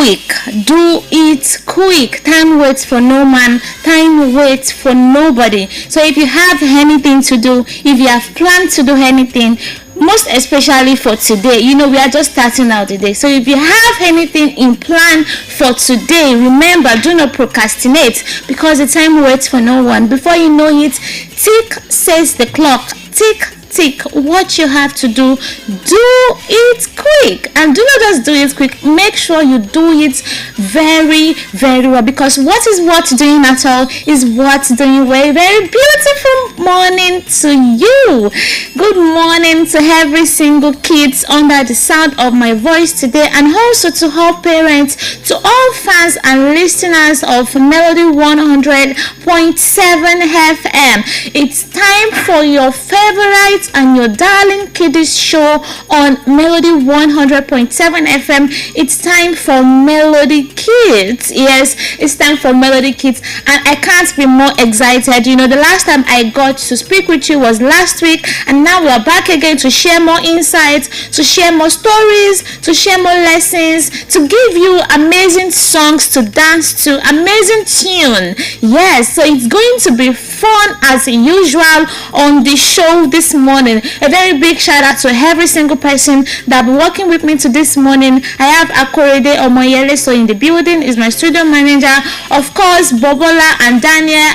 quick. Do it quick. Time waits for no man. Time waits for nobody. So if you have anything to do, if you have planned to do anything, most especially for today, we are just starting out the day. So if you have anything in plan for today, remember, do not procrastinate, because the time waits for no one. Before you know it, tick says the clock. Tick, tick. What you have to do it quick. And do not just do it quick, make sure you do it very, very well, because what is worth doing at all is worth doing well. Very beautiful morning to you. Good morning to every single kids under the sound of my voice today, and also to all parents, to all fans and listeners of Melody 100.7 FM. It's time for your favorite and your darling kiddies show on Melody 100.7 FM. It's time for Melody Kids. Yes, it's time for Melody Kids, and I can't be more excited. The last time I got to speak with you was last week, and now we are back again to share more insights, to share more stories, to share more lessons, to give you amazing songs to dance to, amazing tune. Yes, so it's going to be fun as usual on the show this morning. A very big shout out to every single person that will be working with me to this morning. I have Akorede Omoyele so in the building, is my studio manager. Of course, Bobola and Daniel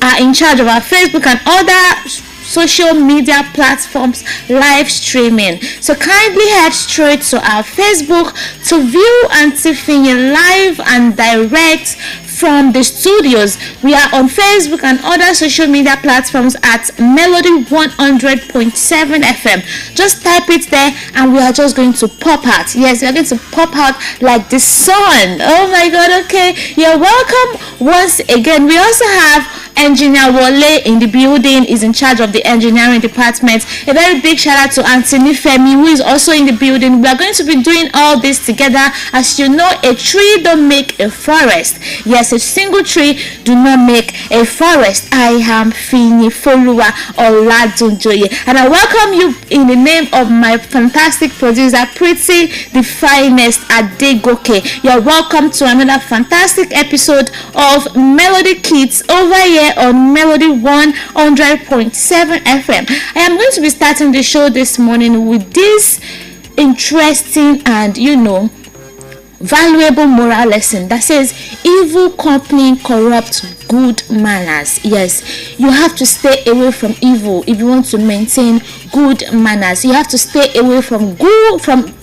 are in charge of our Facebook and other social media platforms live streaming. So kindly head straight to our Facebook to view Auntie Fiyin live and direct from the studios. We are on Facebook and other social media platforms at Melody 100.7 FM. Just type it there and we are just going to pop out. Yes, we are going to pop out like the sun. Oh my God, okay. You're welcome once again. We also have Engineer Wole in the building, is in charge of the engineering department. A very big shout out to Anthony Femi, who is also in the building. We are going to be doing all this together. As you know, a tree don't make a forest. Yes, a single tree do not make a forest. I am Fiyinfoluwa Oladunjoye, and I welcome you in the name of my fantastic producer, Pretty the Finest Adegoke. You're welcome to another fantastic episode of Melody Kids over here on Melody 100.7 FM. I am going to be starting the show this morning with this interesting and valuable moral lesson that says evil company corrupts good manners. Yes, you have to stay away from evil if you want to maintain good manners. You have to stay away from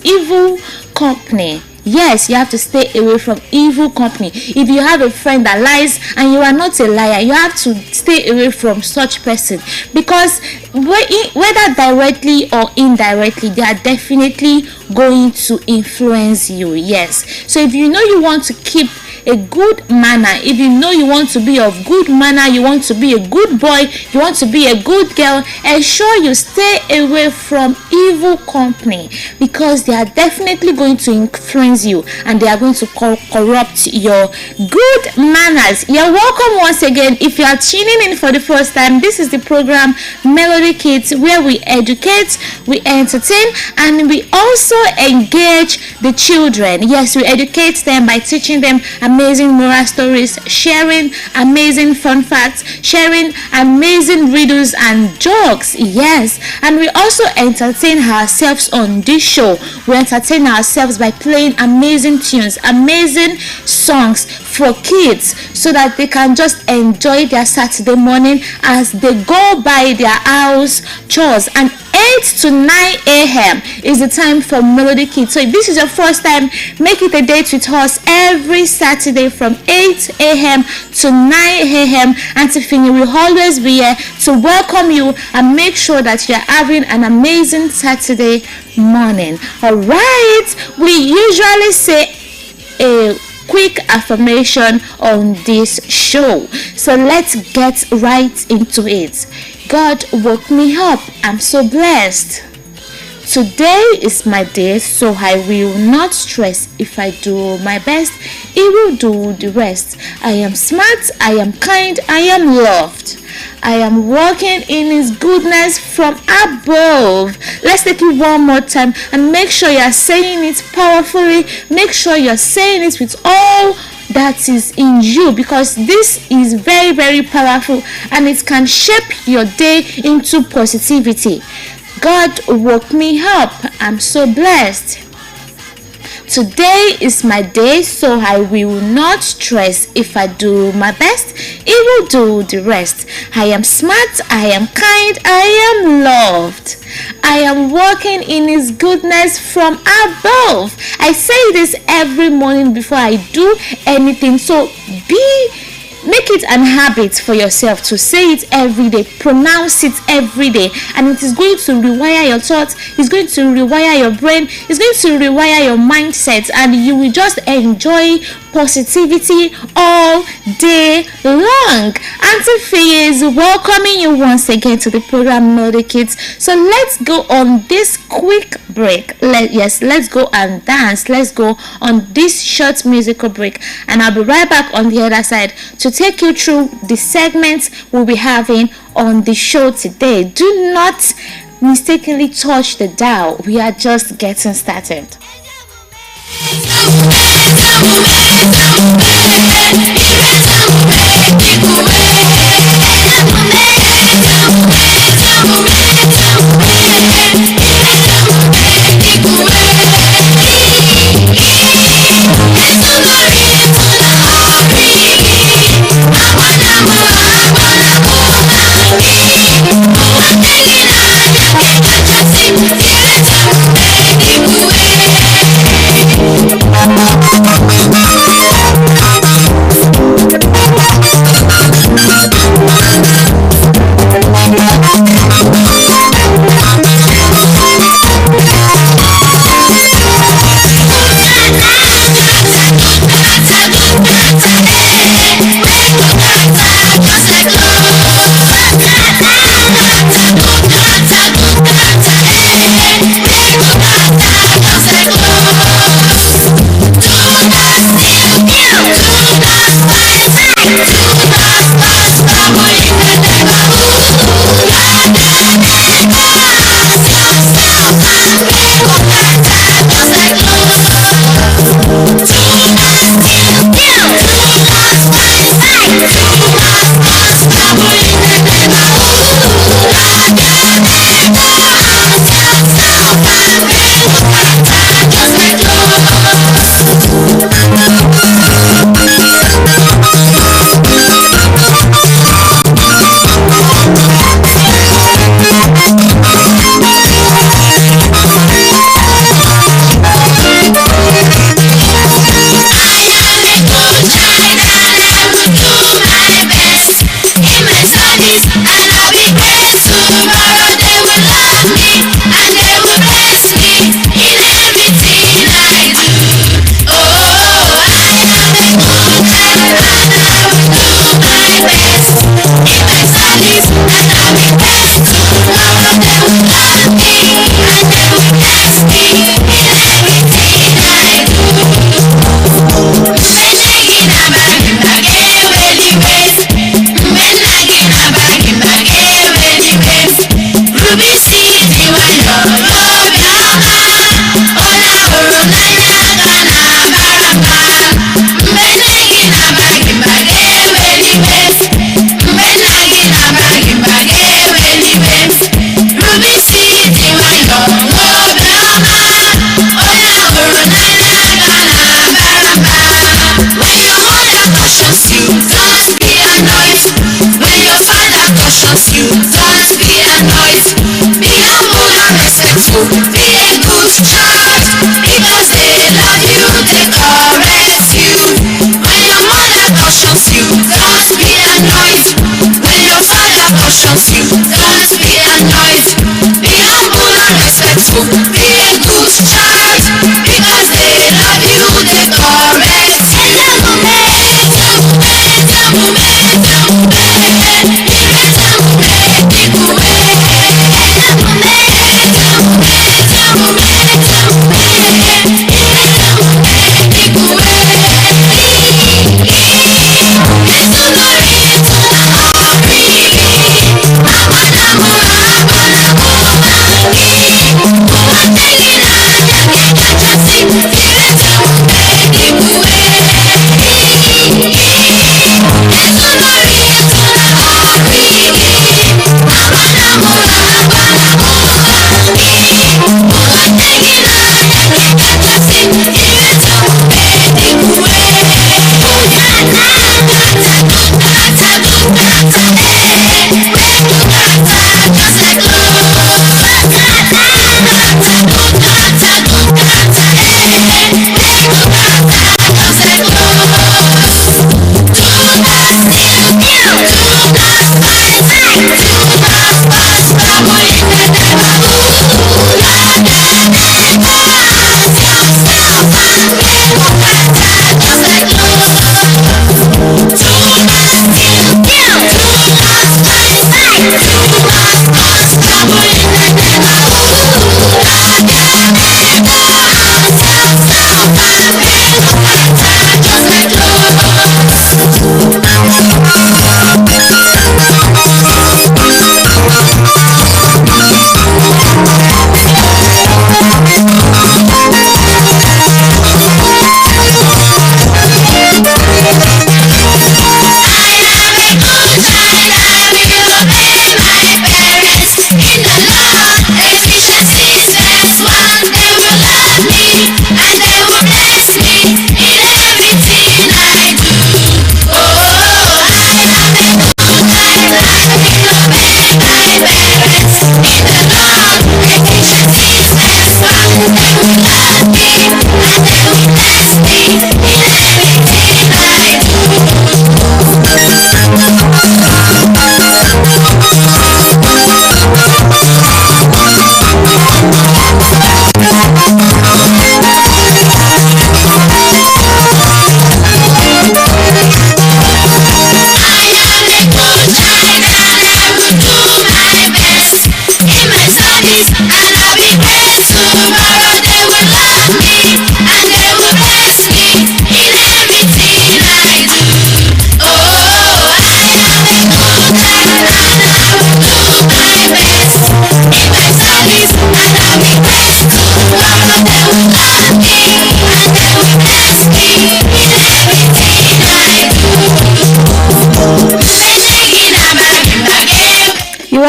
evil company. Yes, you have to stay away from evil company. If you have a friend that lies and you are not a liar, you have to stay away from such person, because whether directly or indirectly, they are definitely going to influence you. Yes, so if you know you want to keep a good manner, if you know you want to be of good manner, you want to be a good boy, you want to be a good girl, ensure you stay away from evil company, because they are definitely going to influence you and they are going to corrupt your good manners. You're welcome once again. If you are tuning in for the first time, this is the program Melody Kids, where we educate, we entertain, and we also engage the children. Yes, we educate them by teaching them amazing moral stories, sharing amazing fun facts, sharing amazing riddles and jokes. Yes, and we also entertain ourselves on this show. We entertain ourselves by playing amazing tunes, amazing songs for kids, so that they can just enjoy their Saturday morning as they go by their house chores. And 8 to 9 a.m. is the time for Melody Kids. So if this is your first time, make it a date with us every Saturday from 8 a.m. to 9 a.m. Auntie Fiyin will always be here to welcome you and make sure that you're having an amazing Saturday morning. Alright, we usually say a quick affirmation on this show, so let's get right into it. God woke me up. I'm so blessed. Today is my day, so I will not stress. If I do my best, He will do the rest. I am smart, I am kind, I am loved. I am walking in His goodness from above. Let's take it one more time and make sure you are saying it powerfully. Make sure you are saying it with all that is in you, because this is very, very powerful and it can shape your day into positivity. God woke me up. I'm so blessed. Today is my day, so I will not stress. If I do my best, He will do the rest. I am smart, I am kind, I am loved. I am walking in His goodness from above. I say this every morning before I do anything, so make it an habit for yourself to say it every day, pronounce it every day, and it is going to rewire your thoughts, it's going to rewire your brain, it's going to rewire your mindset, and you will just enjoy positivity all day long. Auntie Fiyi is welcoming you once again to the program Naughty Kids. So let's go on this quick break. Let's go and dance. Let's go on this short musical break, and I'll be right back on the other side to take you through the segments we'll be having on the show today. Do not mistakenly touch the dial. We are just getting started.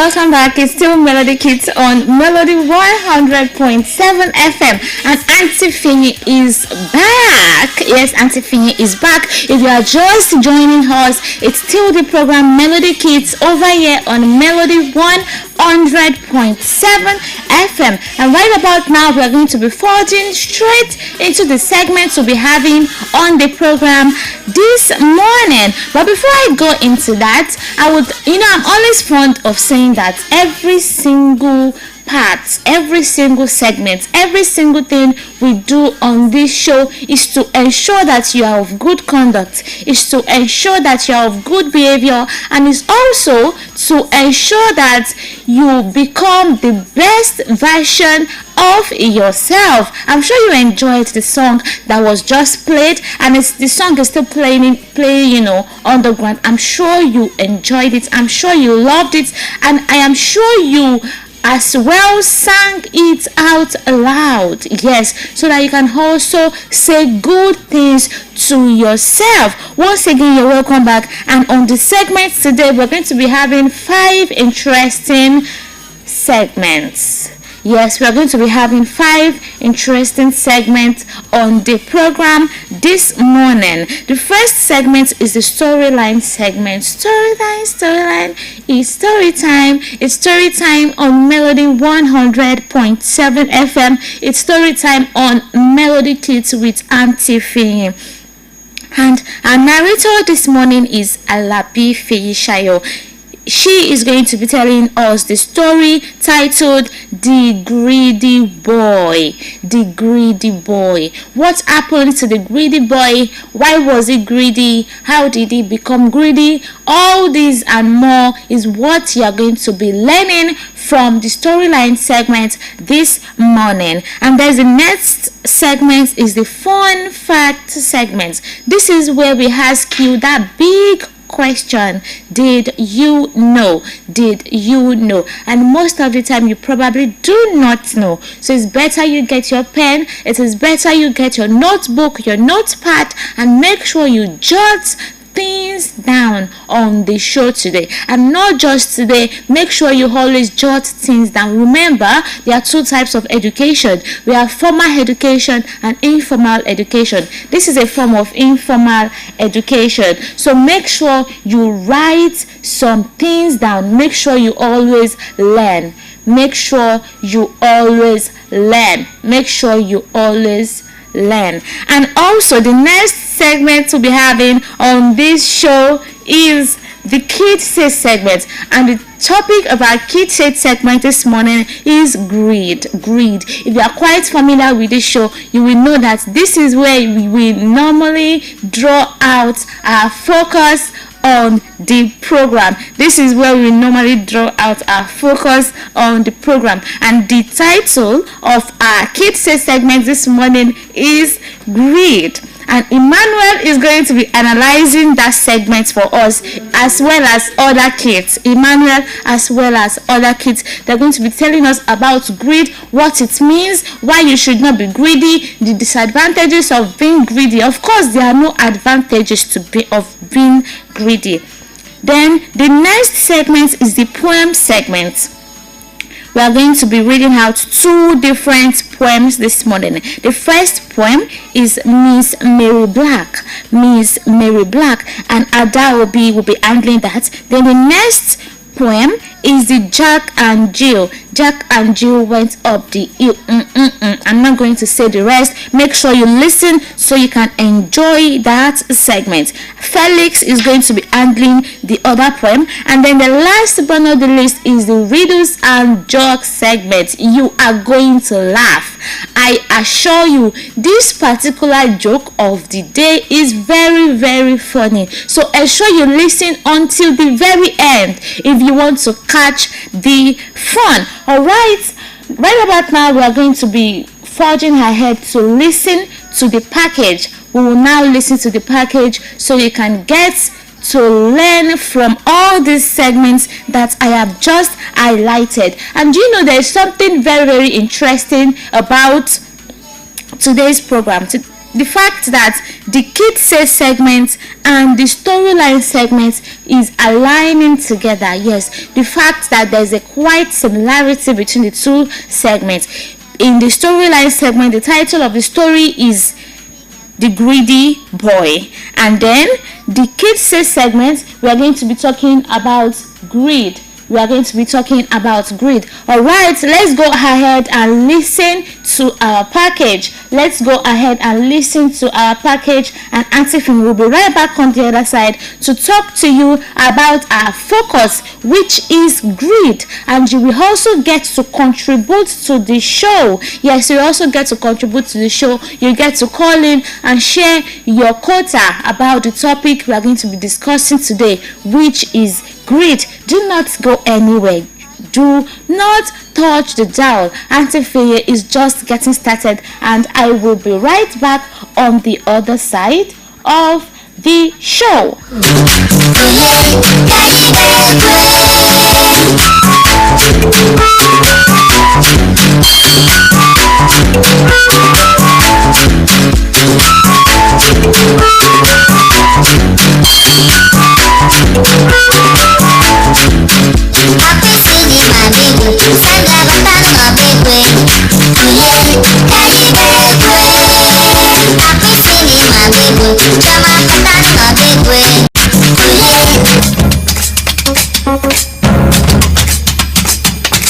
welcome back. It's still Melody Kids on Melody 100.7 FM, and Auntie Fiyi is back. Yes, Auntie Fiyi is back. If you are just joining us, it's still the program Melody Kids over here on Melody 100.7 FM, and right about now we are going to be forging straight into the segments we'll be having on the program this morning. But before I go into that, I'm always fond of saying that every single part, every single segment, every single thing we do on this show is to ensure that you are of good conduct, is to ensure that you are of good behavior, and is also to ensure that you become the best version of yourself. I'm sure you enjoyed the song that was just played, and the song is still playing on the ground. I'm sure you enjoyed it. I'm sure you loved it, and I am sure you as well sang it out loud. Yes, so that you can also say good things to yourself. Once again, you're welcome back, and on the segments today we're going to be having 5 interesting segments. Yes, we are going to be having 5 interesting segments on the program this morning. The first segment is the storyline segment. Storyline is story time. It's story time on Melody 100.7 FM. It's story time on Melody Kids with Auntie Fiyi. And our narrator this morning is Alabi Fiyishayo. She is going to be telling us the story titled The Greedy Boy. The Greedy Boy. What happened to the greedy boy? Why was he greedy? How did he become greedy? All this and more is what you are going to be learning from the storyline segment this morning. And there's the next segment is the fun fact segment. This is where we ask you that big question: did you know? And most of the time you probably do not know, so it's better you get your pen, it is better you get your notebook, your notepad, and make sure you jot things down on the show today. And not just today, make sure you always jot things down. Remember, there are 2 types of education. We have formal education and informal education. This is a form of informal education, so make sure you write some things down. Make sure you always learn. Make sure you always learn. And also, the next segment to be having on this show is the Kids Say segment, and the topic of our Kids Say segment this morning is greed. If you are quite familiar with this show, you will know that this is where we normally draw out our focus on the program. And the title of our Kids Say segment this morning is Greed. And Emmanuel is going to be analyzing that segment for us, as well as other kids. They're going to be telling us about greed, what it means, why you should not be greedy, the disadvantages of being greedy. Of course, there are no advantages of being greedy. Then the next segment is the poem segment. We are going to be reading out 2 different poems this morning. The first poem is Miss Mary Black, and Ada will be handling that. Then the next poem is the Jack and Jill went up the hill. I'm not going to say the rest. Make sure you listen so you can enjoy that segment. Felix is going to be handling the other poem, and then the last but not the least is the riddles and jokes segment. You are going to laugh. I assure you, this particular joke of the day is very, very funny. So ensure you listen until the very end if you want to catch the fun. Alright, right about now we are going to be forging ahead to listen to the package. We will now listen to the package so you can get to learn from all these segments that I have just highlighted. And you know, there is something very, very interesting about today's program. the fact that the Kids Say segment and the storyline segment is aligning together. Yes, the fact that there's a quite similarity between the two segments. In the storyline segment, the title of the story is The Greedy Boy, and then the Kids Say segment, we are going to be talking about greed. We are going to be talking about greed. Alright, let's go ahead and listen to our package. Let's go ahead and listen to our package, and Auntie Fiyinfoluwa will be right back on the other side to talk to you about our focus, which is greed. And you will also get to contribute to the show. Yes, you also get to contribute to the show. You get to call in and share your quota about the topic we are going to be discussing today, which is greed. Do not go anywhere. Do not touch the dial. Auntie Fiyinfoluwa is just getting started, and I will be right back on the other side of the show.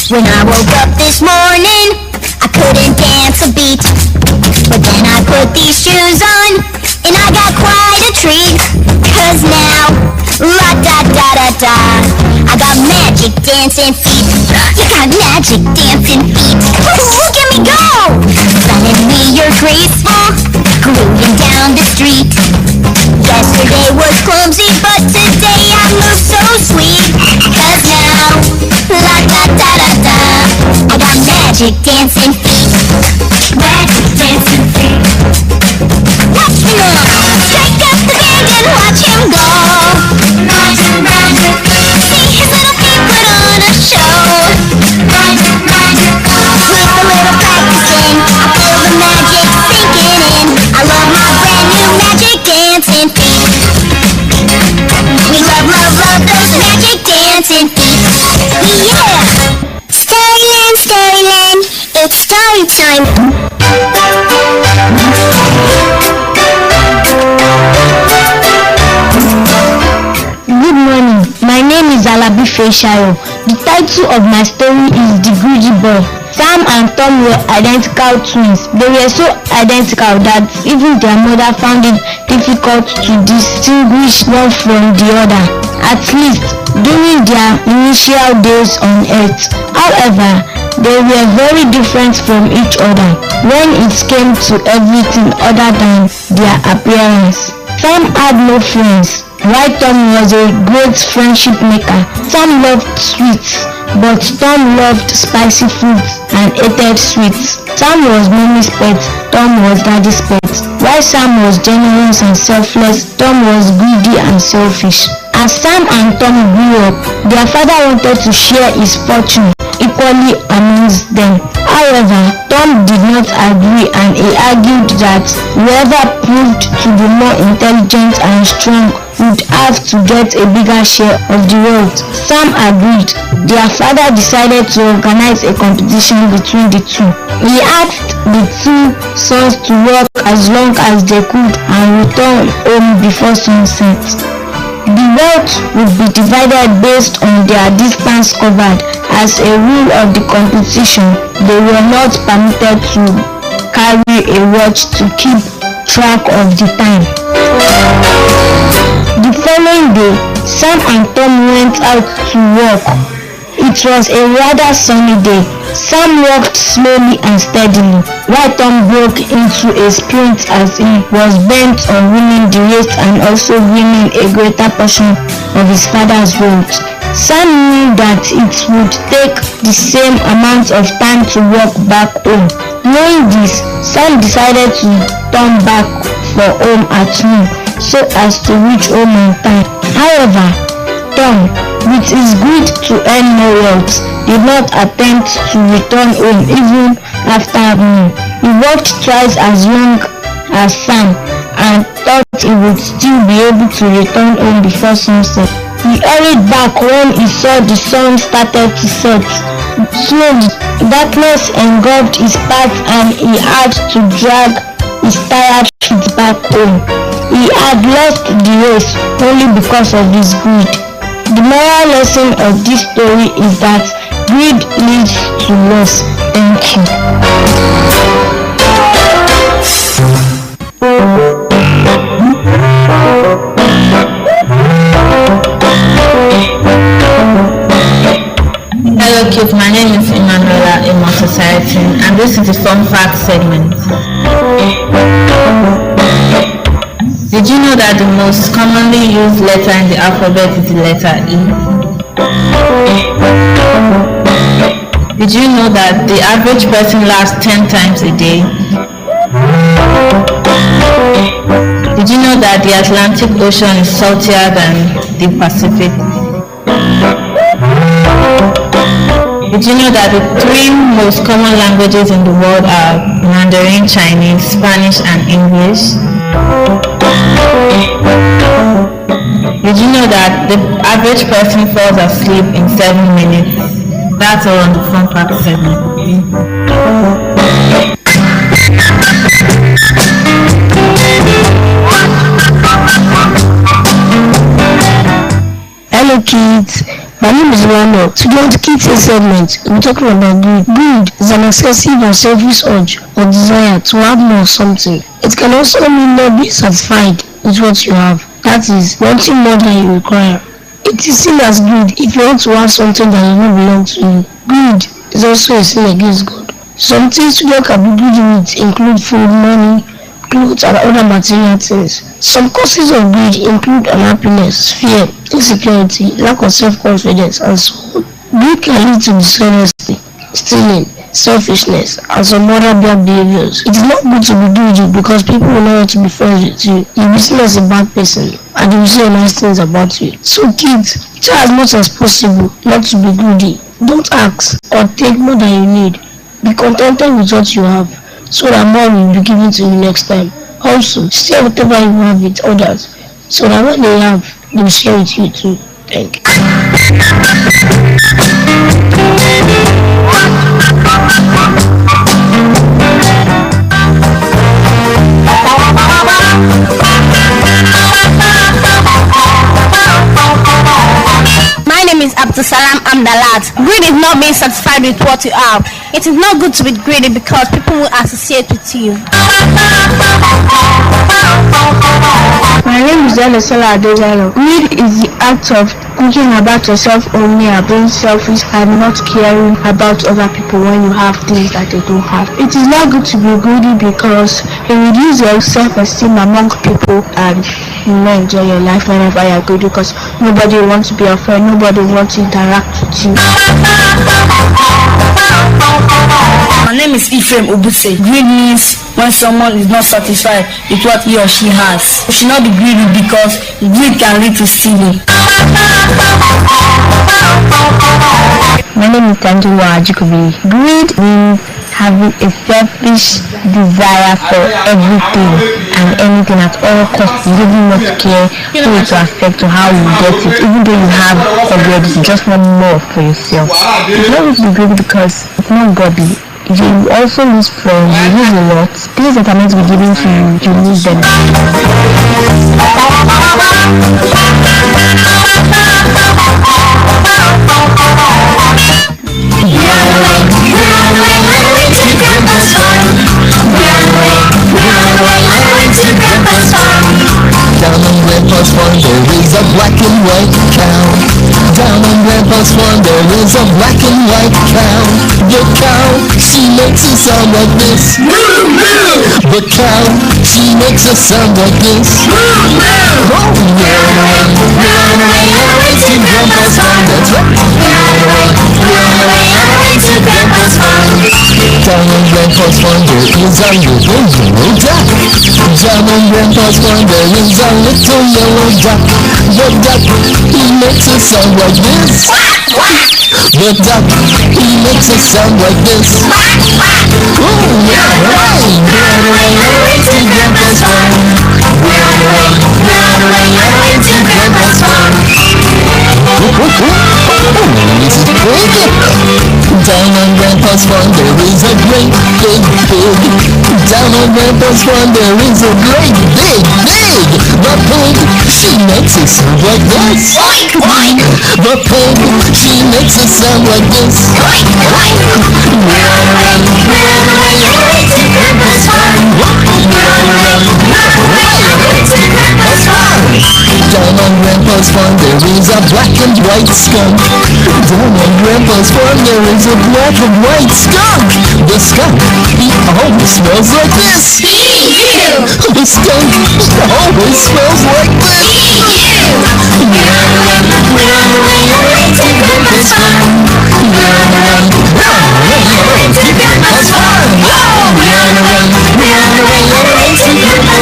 When I woke up this morning, I couldn't dance a beat. But then I put these shoes on, and I got quite a treat. Cause now, la-da-da-da-da, I got magic dancing feet. You got magic dancing feet. Look at me go! Suddenly you're graceful, grooving down the street. Yesterday was clumsy, but today I move so sweet. Cause now, la-da-da-da-da, I got magic dancing feet. Magic dancing feet. Watch me now. Shake up the band and watch him go. Magic, magic. See his little feet put on a show. Magic, magic. With a little practicing, I feel the magic sinking in. I love my brand new magic dancing feet. We love, love, love those magic dancing feet. Yeah! Storyland, Storyland, it's story time. Good morning, my name is Alabi Feshayo. The title of my story is The Greedy Boy. Sam and Tom were identical twins. They were so identical that even their mother found it difficult to distinguish one from the other, at least during their initial days on earth. However, they were very different from each other when it came to everything other than their appearance. Sam had no friends, while Tom was a great friendship maker. Sam loved sweets, but Tom loved spicy foods and hated sweets. Sam was mommy's pet, Tom was daddy's pet. While Sam was generous and selfless, Tom was greedy and selfish. As Sam and Tom grew up, their father wanted to share his fortune equally amongst them. However, Tom did not agree, and he argued that whoever proved to be more intelligent and strong would have to get a bigger share of the wealth. Sam agreed. Their father decided to organize a competition between the two. He asked the two sons to work as long as they could and return home before sunset. The wealth would be divided based on their distance covered. As a rule of the competition, they were not permitted to carry a watch to keep track of the time. The following day, Sam and Tom went out to work. It was a rather sunny day. Sam walked slowly and steadily, while Tom broke into a sprint as he was bent on winning the race and also winning a greater portion of his father's wealth. Sam knew that it would take the same amount of time to walk back home. Knowing this, Sam decided to turn back for home at noon so as to reach home on time. However, Tom, with his greed to earn more wealth, did not attempt to return home even after noon. He walked twice as long as Sam and thought he would still be able to return home before sunset. He hurried back when he saw the sun started to set. Slowly, darkness engulfed his path and he had to drag his tired feet back home. He had lost the race only because of his greed. The moral lesson of this story is that greed leads to loss. Thank you. Hello kids, my name is Emanuela Amos Society and this is the fun fact segment. Did you know that the most commonly used letter in the alphabet is the letter E? Did you know that the average person laughs 10 times a day? Did you know that the Atlantic Ocean is saltier than the Pacific? Did you know that the three most common languages in the world are Mandarin, Chinese, Spanish, and English? Did you know that the average person falls asleep in 7 minutes? That's all on the fun fact segment. Hello kids, my name is Rano. Today on the Kids segment, we're talking about greed. Greed is an excessive and selfish urge or desire to have more of something. It can also mean not being satisfied with what you have. That is, wanting more than you require. It is seen as greed if you want to have something that does not belong to you. Greed is also a sin against God. Some things children can be greedy with include food, money, clothes, and other material things. Some causes of greed include unhappiness, fear, insecurity, lack of self-confidence, and so on. Greed can lead to dishonesty, stealing, selfishness, and some other bad behaviors. It is not good to be greedy because people will not want to be friends with you. You'll be seen as a bad person, and they will say nice things about you. So kids, try as much as possible not to be greedy. Don't ask or take more than you need. Be contented with what you have, so that more will be given to you next time. Also, share whatever you have with others, so that when they have, they will share with you too. Thank you. My name is Abdusalam Amdalat. Greed is not being satisfied with what you have. It is not good to be greedy because people will associate with you. My name is Elasola Adejalo. Greed is the act of thinking about yourself only and being selfish and not caring about other people when you have things that they don't have. It is not good to be greedy because it reduces your self-esteem among people and you will not enjoy your life whenever you are greedy because nobody wants to be your friend, nobody wants to interact with you. My name is Ephraim Obuse. Greed means when someone is not satisfied with what he or she has. You should not be greedy because greed can lead to stealing. My name is Tanjuwa Ajikobi. Greed means having a selfish desire for everything and anything at all costs. You really not care who it will affect or how you get it. Even though you have already, you just want more for yourself. It's not really greedy because it's not godly. You also lose friends, you lose a lot. Things that are meant to be given to you, you lose them. Down on Grandpa's farm there is a black and white cow. Down on Grandpa's farm there is a black and white cow. The cow, she makes a sound like this. The cow, she makes a sound like this. Oh, run away to Grandpa's farm, that's right. Run away to Grandpa's farm. Down on Grandpa's farm there is a little yellow duck. Down on Grandpa's farm there is a little yellow duck. The duck, he makes a sound like this. The duck, he makes a sound like this. Oh, yeah, right. It's the grandpa's farm. It's the grandpa's farm. This is great. Down on Grandpa's farm there is a great big pig. Down on Grandpa's farm there is a great big pig. The pig, she makes a sound like this. Oink, oink. The pig, she makes a sound like this. Oink, oink. It's the Grandpa's farm. It's the Grandpa's farm. Down on Grandpa's farm there is a black and white skunk. Down on Grandpa's farm there is a black and white skunk. The skunk, he always smells like this. The skunk, he always smells like this. It's the Grandpa's farm. It's the Grandpa's farm. It's the Grandpa's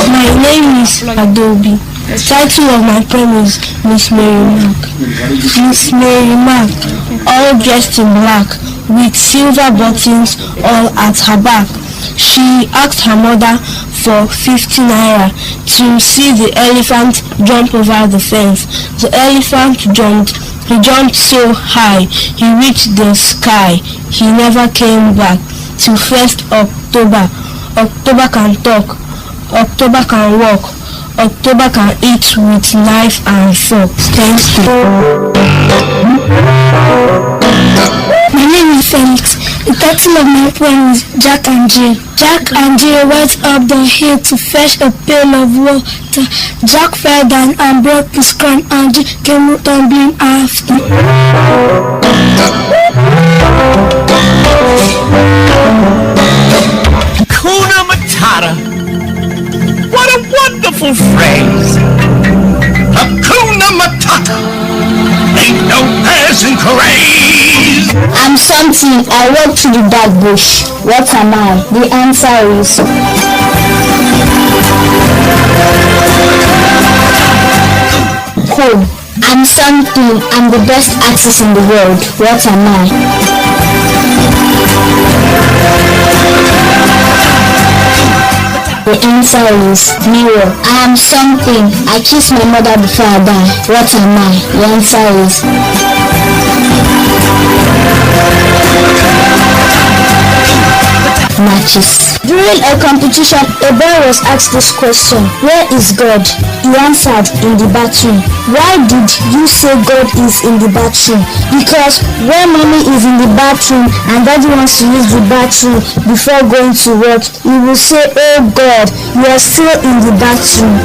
My name is Adobe. The title of my poem is Miss Mary Mark. Miss Mary Mark, all dressed in black, with silver buttons all at her back. She asked her mother for 50 naira to see the elephant jump over the fence. The elephant jumped. He jumped so high, he reached the sky. He never came back till 1st October. October can talk. October can walk. October can eat with knife and fork. Thank you. My name is Felix. The title of my poem is Jack and Jill. Jack and Jill went up the hill to fetch a pail of water. Jack fell down and broke his crown, and Jill came tumbling after. Hakuna Matata. What a wonderful phrase. Hakuna Matata. Ain't no passing craze. I'm something. I walk through the dark bush. What am I? The answer is home. I'm something. I'm the best artist in the world. What am I? The answer is mirror. I am something. I kiss my mother before I die. What am I? The answer is matches. During a competition, a boy was asked this question: where is God? He answered, in the bathroom. Why did you say God is in the bathroom? Because when mommy is in the bathroom and daddy wants to use the bathroom before going to work, he will say, oh God, you are still in the bathroom.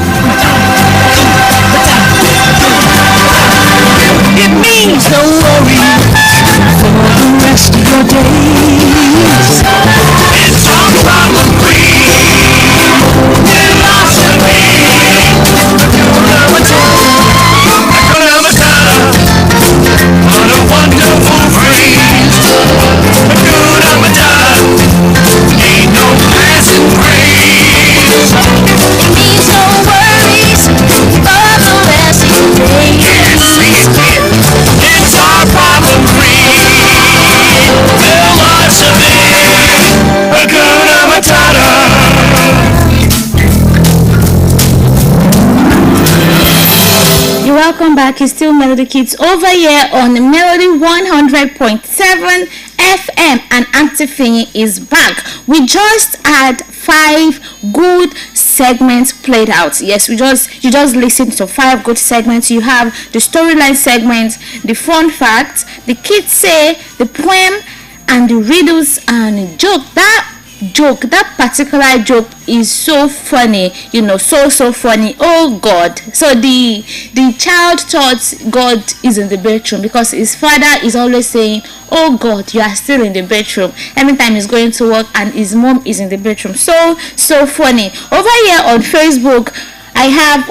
It means no worries for the rest of your days. It's all problem free. Philosophy. Hakuna Matata. What a wonderful phrase. Hakuna Matata. Ain't no passing craze. It means no worries for the rest of your days. It's our problem free philosophy. Hakuna Matata. You're welcome back. It's still Melody Kids over here on Melody 100.7 FM, and Auntie Fiyin is back. We just had 5 good segments played out. Yes, you just listened to 5 good segments. You have the storyline segment, the fun facts, the kids say, the poem, and the riddles and joke. That particular joke is so funny, so funny. Oh God. So the child thought God is in the bedroom because his father is always saying, oh God, you are still in the bedroom, every time he's going to work, and his mom is in the bedroom. So funny. Over here on Facebook, I have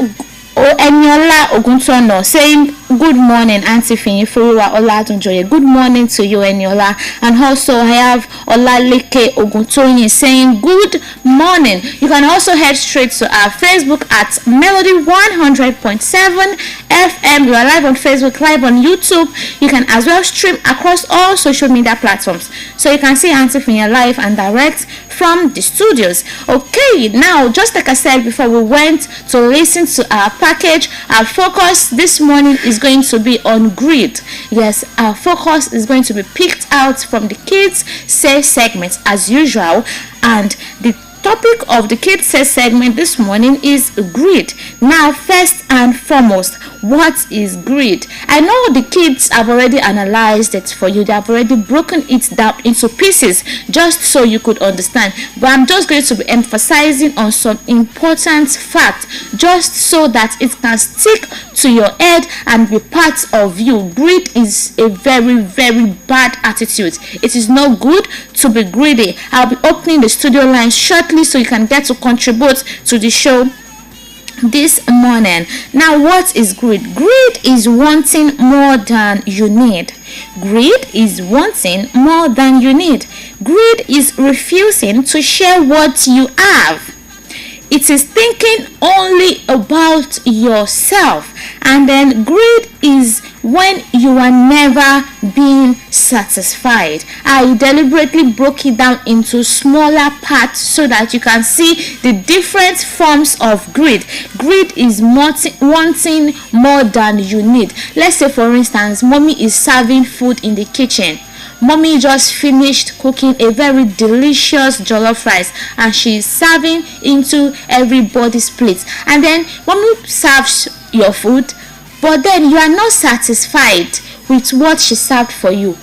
Eniola Oguntono saying good morning, Auntie Fiyinfoluwa Oladunjoye. Good morning to you, Eniola. And also I have Olaleke Oguntoyin saying good morning. You can also head straight to our Facebook at Melody 100.7 FM. You are live on Facebook, live on YouTube. You can as well stream across all social media platforms. So you can see Auntie Fiyin live and direct from the studios. Okay, now just like I said before we went to listen to our package, our focus this morning is going to be on greed. Yes, our focus is going to be picked out from the Kids Say segment as usual, and the topic of the Kids Say segment this morning is greed. Now, first and foremost, what is greed? I know the kids have already analyzed it for you. They have already broken it down into pieces just so you could understand. But I'm just going to be emphasizing on some important facts just so that it can stick to your head and be part of you. Greed is a very, very bad attitude. It is not good to be greedy. I'll be opening the studio lines shortly so you can get to contribute to the show this morning. Now, what is greed? Greed is wanting more than you need. Greed is wanting more than you need. Greed is refusing to share what you have. It is thinking only about yourself. And then greed is when you are never being satisfied. I deliberately broke it down into smaller parts so that you can see the different forms of greed. Greed is wanting more than you need. Let's say, for instance, mommy is serving food in the kitchen. Mommy just finished cooking a very delicious jollof rice and she is serving into everybody's plate. And then mommy serves your food, but then you are not satisfied with what she served for you.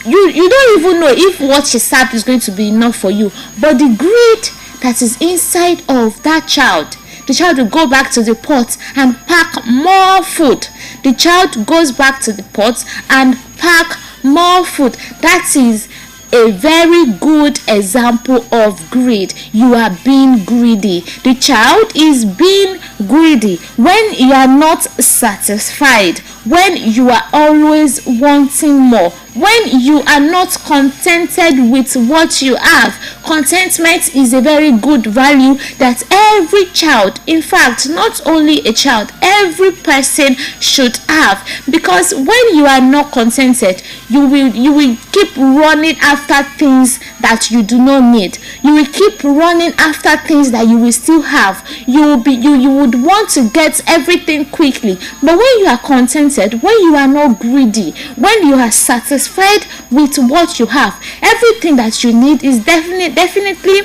You don't even know if what she served is going to be enough for you. But the greed that is inside of that child, the child will go back to the pot and pack more food. The child goes back to the pot and pack more food. That is a very good example of greed. You are being greedy. The child is being greedy when you are not satisfied, when you are always wanting more, when you are not contented with what you have. Contentment is a very good value that every child, in fact not only a child, every person should have, because when you are not contented, you will keep running after things that you do not need. You will keep running after things that you will still have. You would want to get everything quickly. But when you are contented, when you are not greedy, when you are satisfied with what you have, everything that you need is definitely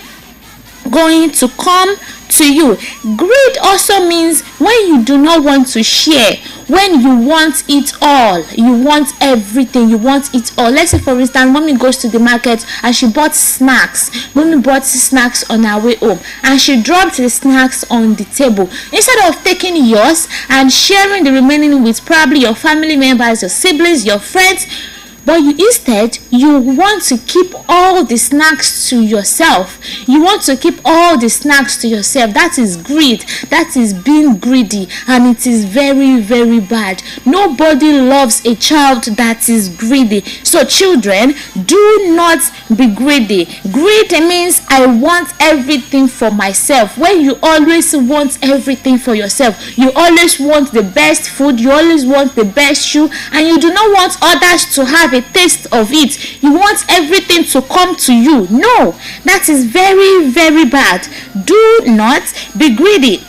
going to come to you. Greed also means when you do not want to share, when you want it all, you want everything, you want it all. Let's say, for instance, mommy goes to the market and she bought snacks. Mommy bought snacks on her way home and she dropped the snacks on the table. Instead of taking yours and sharing the remaining with probably your family members, your siblings, your friends, but instead you want to keep all the snacks to yourself. You want to keep all the snacks to yourself. That is greed. That is being greedy, and it is very, very bad. Nobody loves a child that is greedy. So children, do not be greedy. Greed means I want everything for myself. When you always want everything for yourself, you always want the best food, you always want the best shoe, and you do not want others to have a taste of it. You want everything to come to you. No, that is very, very bad. Do not be greedy.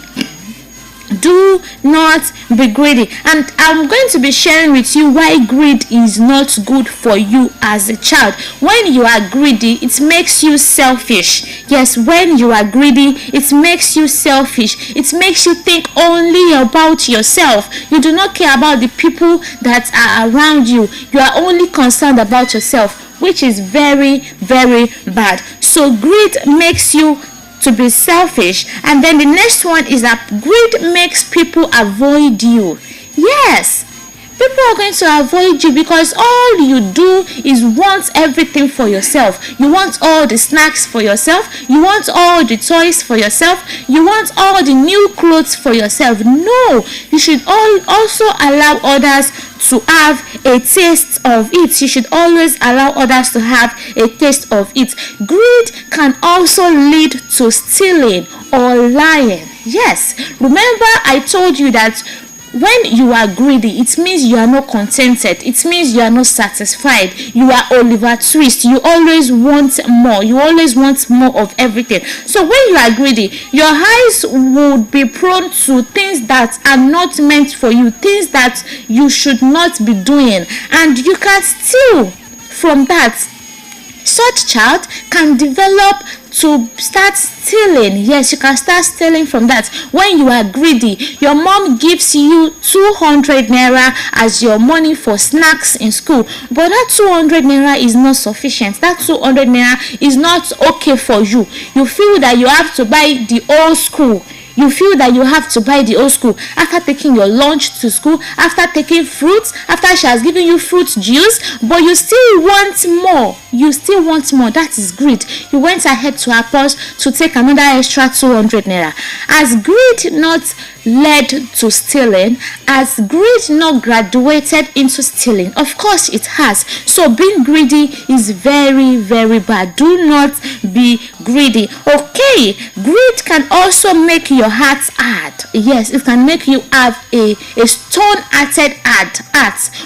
Do not be greedy. And I'm going to be sharing with you why greed is not good for you as a child. When you are greedy, it makes you selfish. Yes, when you are greedy, it makes you selfish. It makes you think only about yourself. You do not care about the people that are around you. You are only concerned about yourself, which is very, very bad. So greed makes you to be selfish. And then the next one is that greed makes people avoid you. Yes, People are going to avoid you because all you do is want everything for yourself. You want all the snacks for yourself. You want all the toys for yourself. You want all the new clothes for yourself. No, you should also allow others to have a taste of it. You should always allow others to have a taste of it. Greed can also lead to stealing or lying. Yes, remember I told you that when you are greedy, it means you are not contented. It means you are not satisfied. You are Oliver Twist. You always want more. You always want more of everything. So when you are greedy, your eyes would be prone to things that are not meant for you, things that you should not be doing, and you can steal from that. Such child can develop to start stealing. Yes, you can start stealing from that. When you are greedy, your mom gives you 200 naira as your money for snacks in school, but that 200 naira is not sufficient. That 200 naira is not okay for you. You feel that you have to buy the old school. You feel that you have to buy the old school after taking your lunch to school, after taking fruits, after she has given you fruit juice, but you still want more. You still want more. That is greed. You went ahead to her purse to take another extra 200 naira. As greed not led to stealing, as greed not graduated into stealing? Of course it has. So being greedy is very, very bad. Do not be greedy. Okay, greed can also make your heart hard. Yes, it can make you have a stone-hearted heart.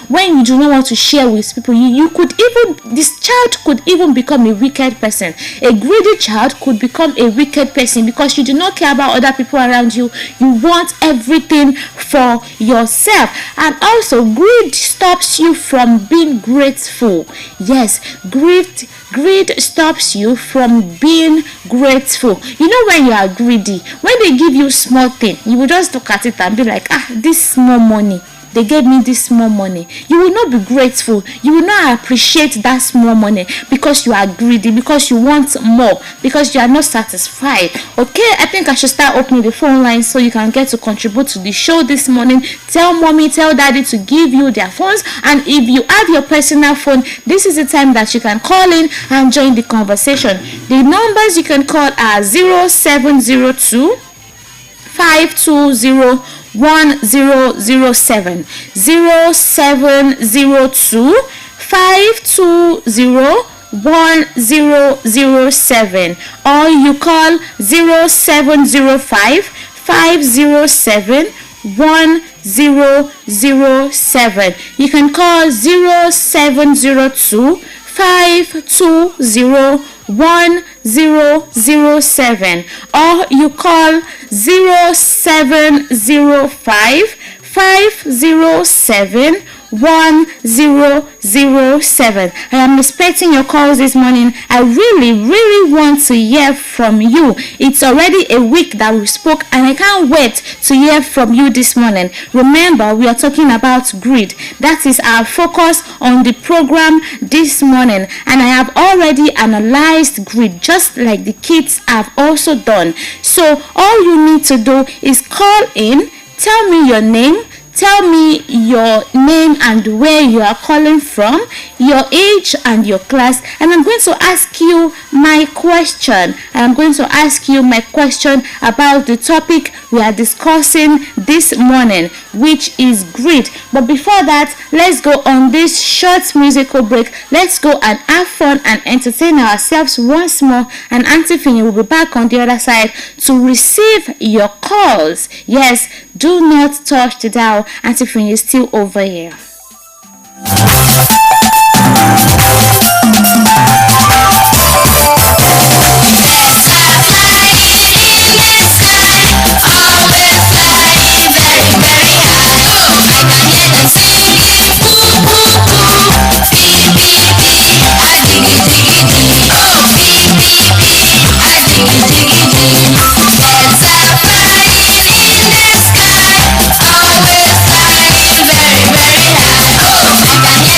When you do not want to share with people, this child could even become a wicked person. A greedy child could become a wicked person because you do not care about other people around you. You want everything for yourself. And also, greed stops you from being grateful. Yes, greed stops you from being grateful. You know, when you are greedy, when they give you small thing, you will just look at it and be like, this small money, they gave me this small money. You will not be grateful. You will not appreciate that small money because you are greedy, because you want more, because you are not satisfied. Okay, I think I should start opening the phone line so you can get to contribute to the show this morning. Tell mommy, tell daddy to give you their phones, and if you have your personal phone, this is the time that you can call in and join the conversation. The numbers you can call are 0702 520 1007, 0702 520 1007, or you call 0705 507 1007. You can call 0702 520 1007, or you call 0705 507 1007. I am expecting your calls this morning. I really want to hear from you. It's already a week that we spoke, and I can't wait to hear from you this morning. Remember, we are talking about greed. That is our focus on the program this morning, and I have already analyzed greed just like the kids have also done. So all you need to do is call in, tell me your name, tell me your name and where you are calling from, your age and your class, and I'm going to ask you my question. I'm going to ask you my question about the topic we are discussing this morning, which is greed. But before that, let's go on this short musical break. Let's go and have fun and entertain ourselves once more, and Auntie Fiyinfoluwa will be back on the other side to receive your calls. Yes, do not touch the dial. Auntie Fiyinfoluwa is still over here.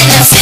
Let's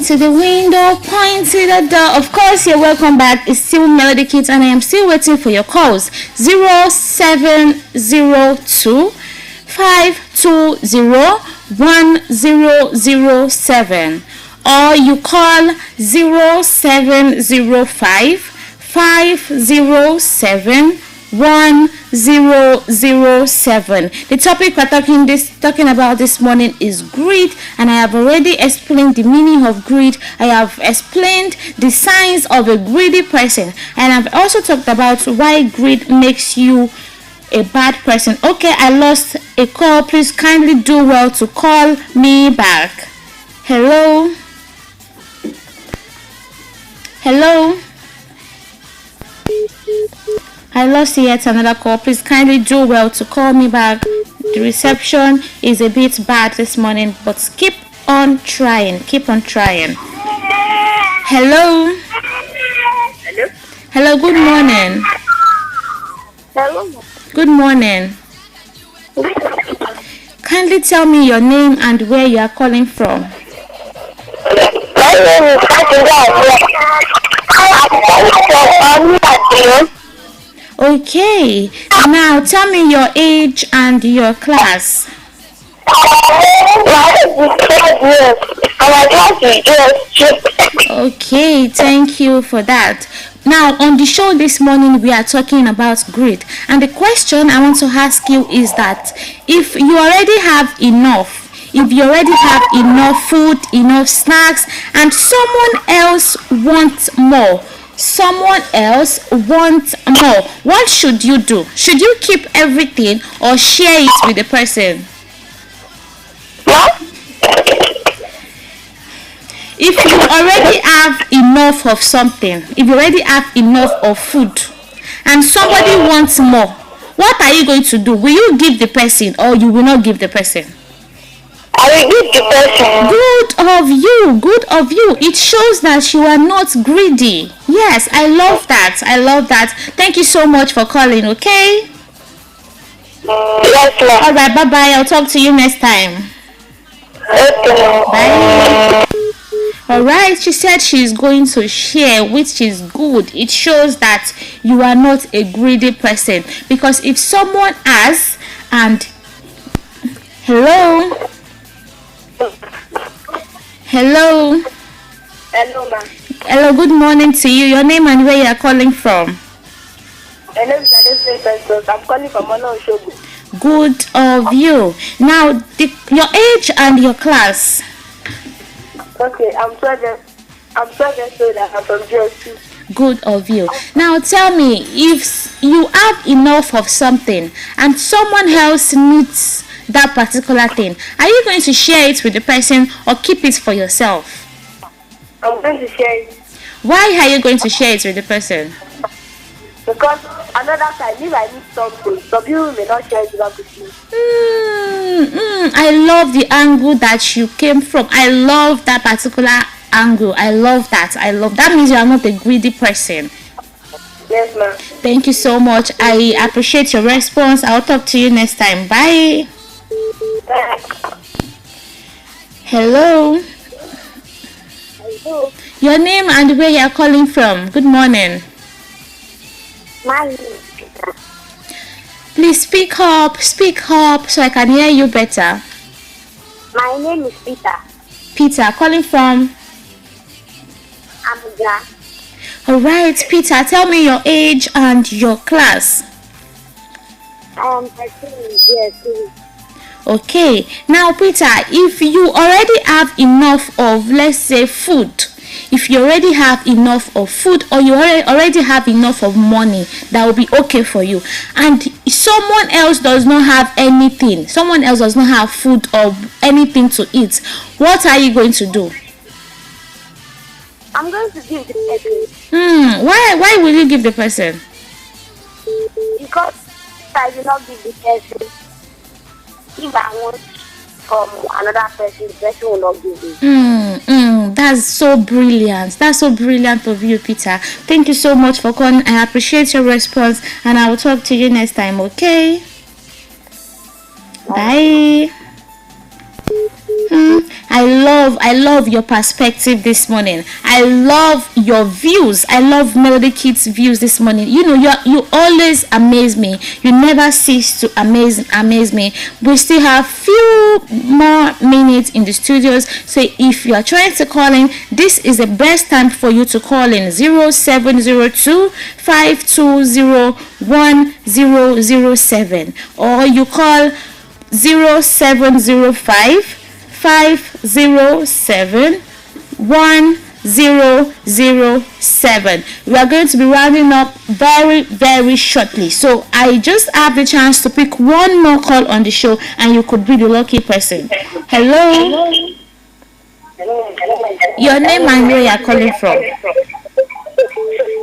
to the window, point to the door. Of course, you're welcome back. It's still Melody Kids, and I am still waiting for your calls. 0702 520 1007, or you call 0705 507 1007. The topic we're talking about this morning is greed, and I have already explained the meaning of greed. I have explained the signs of a greedy person, and I've also talked about why greed makes you a bad person. Okay, I lost a call. Please kindly do well to call me back. Hello. I lost yet another call. Please kindly do well to call me back. The reception is a bit bad this morning, but keep on trying. Hello. Hello, good morning. Good morning. Kindly tell me your name and where you are calling from. My name is Okay, now tell me your age and your class. Okay, thank you for that. Now, on the show this morning, we are talking about greed. And the question I want to ask you is that if you already have enough food, enough snacks, and someone else wants more, what should you do? Should you keep everything or share it with the person? If you already have enough of something, if you already have enough of food, and somebody wants more, what are you going to do? Will you give the person or you will not give the person? I will give the person. Good of you. It shows that you are not greedy. Yes, I love that. Thank you so much for calling, okay? Yes, ma'am. Alright, bye-bye. I'll talk to you next time. Okay. Bye. Alright, she said she's going to share, which is good. It shows that you are not a greedy person. Because if someone asks and... Hello, ma'am. Hello, good morning to you. Your name and where you are calling from? My name is Adesina. I'm calling from Oshogo. Good of you. Now, your age and your class. Okay, I'm 12 years old. I'm from JSC. Good of you. Now, tell me, if you have enough of something and someone else needs that particular thing, are you going to share it with the person or keep it for yourself? I'm going to share it. Why are you going to share it with the person? Because another time, if I need something, some people may not share it with me. I love the angle that you came from. I love that particular angle. I love that. That means you are not a greedy person. Yes, ma'am. Thank you so much. I appreciate your response. I'll talk to you next time. Bye. Hello. Your name and where you are calling from. Good morning. My name is Peter. Please speak up so I can hear you better. My name is Peter. Peter, calling from? Abuja. Alright, Peter, tell me your age and your class. I am 13 years old. Okay, now Peter, if you already have enough of, let's say, food, if you already have enough of food or you already have enough of money, that will be okay for you, and someone else does not have anything, someone else does not have food or anything to eat, what are you going to do? I'm going to give the person. Why will you give the person? Because I will not give the person. If I want from another person, the person will not give me. That's so brilliant. That's so brilliant of you, Peter. Thank you so much for calling. I appreciate your response, and I will talk to you next time, okay? Bye. I love love your perspective this morning. I love your views. I love Melody Kids' views this morning. You know, you always amaze me. You never cease to amaze me. We still have few more minutes in the studios. So if you are trying to call in, this is the best time for you to call in 0702 520 1007, or you call 0705 507 1007. We are going to be rounding up very, very shortly. So I just have the chance to pick one more call on the show, and you could be the lucky person. Hello. Your name and where you are calling from?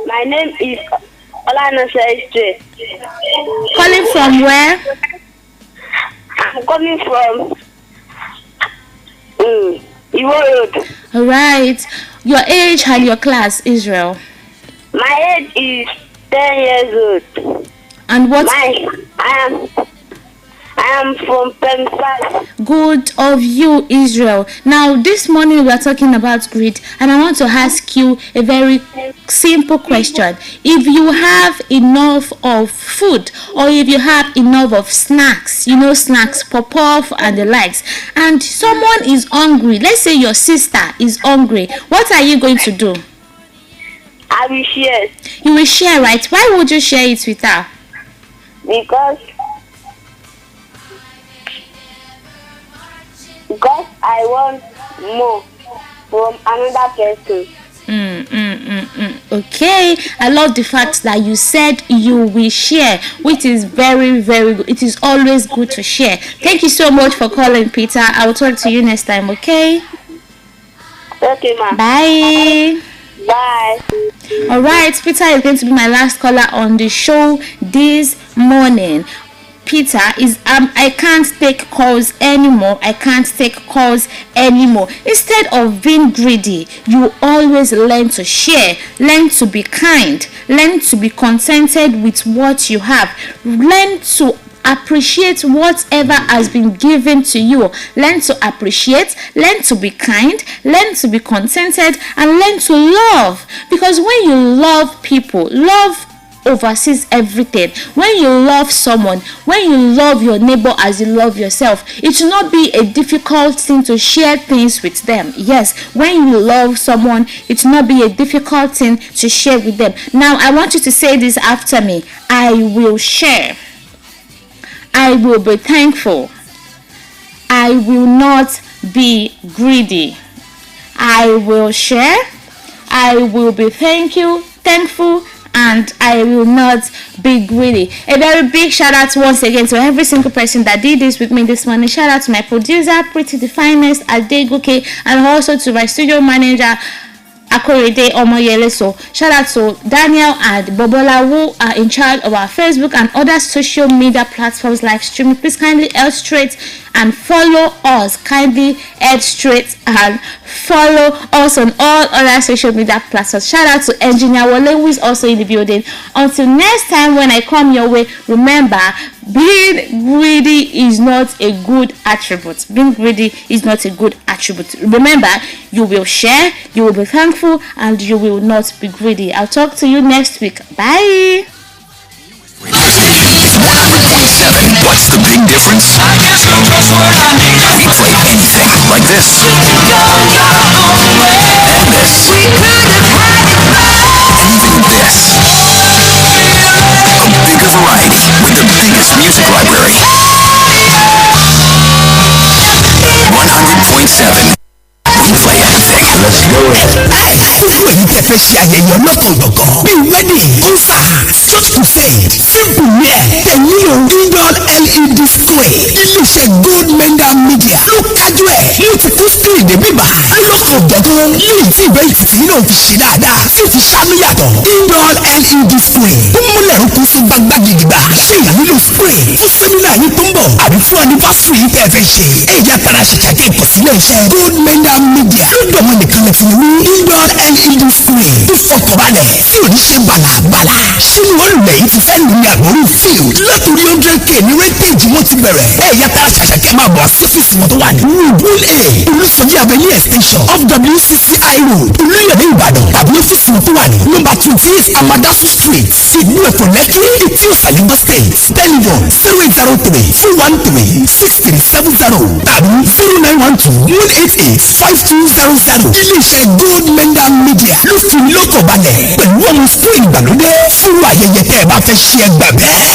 My name is Oladunjoye. Calling from where? I'm coming from Iwo Road. All right. Your age and your class, Israel. My age is 10 years old. And what? I am from Pensacola. Good of you, Israel. Now, this morning we are talking about greed, and I want to ask you a very simple question. If you have enough of food, or if you have enough of snacks, you know, snacks, pop-off and the likes, and someone is hungry, let's say your sister is hungry, what are you going to do? I will share. You will share, right? Why would you share it with her? Because I want more from another person. Okay, I love the fact that you said you will share, which is very, very good. It is always good to share. Thank you so much for calling, Peter. I will talk to you next time, okay? Okay, ma'am. Bye. Bye. All right, Peter is going to be my last caller on the show this morning. Peter is I can't take calls anymore. Instead of being greedy, you always learn to share, learn to be kind, learn to be contented with what you have, learn to appreciate whatever has been given to you. Learn to appreciate, learn to be kind, learn to be contented, and learn to love. Because when you love people, love oversees everything. When you love someone, when you love your neighbor as you love yourself, it should not be a difficult thing to share things with them. Yes, when you love someone, it should not be a difficult thing to share with them. Now I want you to say this after me. I will share. I will be thankful. I will not be greedy. I will share. I will be thankful, and I will not be greedy. A very big shout out once again to every single person that did this with me this morning. Shout out to my producer, Pretty the Finest, Adegoke, and also to my studio manager, Akorede Omoyele. So shout out to Daniel and Bobola, who are in charge of our Facebook and other social media platforms live streaming. Please kindly head straight and follow us. Kindly head straight and follow us on all other social media platforms. Shout out to Engineer Wale, who is also in the building. Until next time when I come your way, remember, being greedy is not a good attribute. Remember, you will share, you will be thankful, and you will not be greedy. I'll talk to you next week. Bye. It's 100.7. What's the big difference? I guess you're just what I need. We play anything like this. And this. We could have had it both. And even this. A bigger variety with the biggest music library. 100.7. We play anything. Let's go. Gbogbo èyí tẹ́ fẹ́ ṣe ayẹyẹ ọlọ́kan-ò-gbọ̀ngàn bíi wedding, concert, church crusade, film premiere, tẹ̀lé o indoor LED display. Iléeṣẹ́ Gold Mega Media ló kájú ẹ̀ ló ti kó screen dé bíbá lọ́kàn-ò-gbọ̀ngàn léyìí tí ìwé ìtìtì náà fi ṣe dáadáa tí ó fi ṣàánú yàtọ̀. Indoor LED display ó múlẹ̀ ó kún fún gbangba gidigba. Ṣé ìyá nílò spray fún sẹ́mínà yìí tó ń bọ̀ àbí fún anniversary yìí tẹ́ fẹ́ ṣe? Ẹ̀yà tara ṣèṣàkẹ́ ìkọ̀sílẹ̀ iṣẹ́ Gold Mega Media lọ́dọ̀ wọn nìkan lè fi ní indoor LED display tó fọkànbalẹ̀ tí ò ní ṣe bàlàbàlà. Ṣínú olùlẹ̀ yìí ti fẹ́ lù ní àgbórí field látòrí 100k ní rẹ́ńtéèjì wọn ti bẹ̀rẹ̀. Ẹ̀yà tara ṣàṣàkẹ́ máa bọ̀ sí ọ́fíìsì wọn tó wà ní Pool A Olúṣọjí Avenue extension of WCCI Road Olúyọ̀lé Ìbàdàn tàbí ọ́fíìsì wọn tó wà ní nọ́mbà 28 Amadasu Street ìlú Ẹ̀fọ́ Lẹ́kì Ìtìọ́sà Lagos State telephone 0803-413-6370 tàbí 0912-188-5200. Ilé-iṣẹ́ Gold Mender Media ló fi lọ́kọ̀ balẹ̀ pẹ̀lú ọmọ school ìgbàlódé fún ayẹyẹ tẹ́ ẹ bá fẹ́ ṣe ẹgbà bẹ́ẹ̀.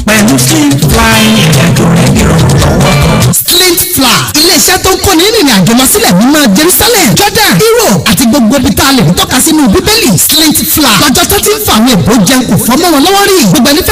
Pẹ̀lú Slint Fly ìrìnàjò rẹ̀ ìrọ̀rùn lọ́wọ́ kan. Slint Fly ilé-iṣẹ́ tó ń kọ́ni ìrìn àjò lọ sílẹ̀ mímọ́ Jerusalem, Jordan, Europe àti gbogbo ibi tá a lè tọ́ka sínú Bíbélì. Slint Fly lọ́jọ́ tó ti ń fa àwọn èbó jẹun kò fọ́ mọ́ wọn lọ́wọ́ rí gbogbo ẹni fẹ́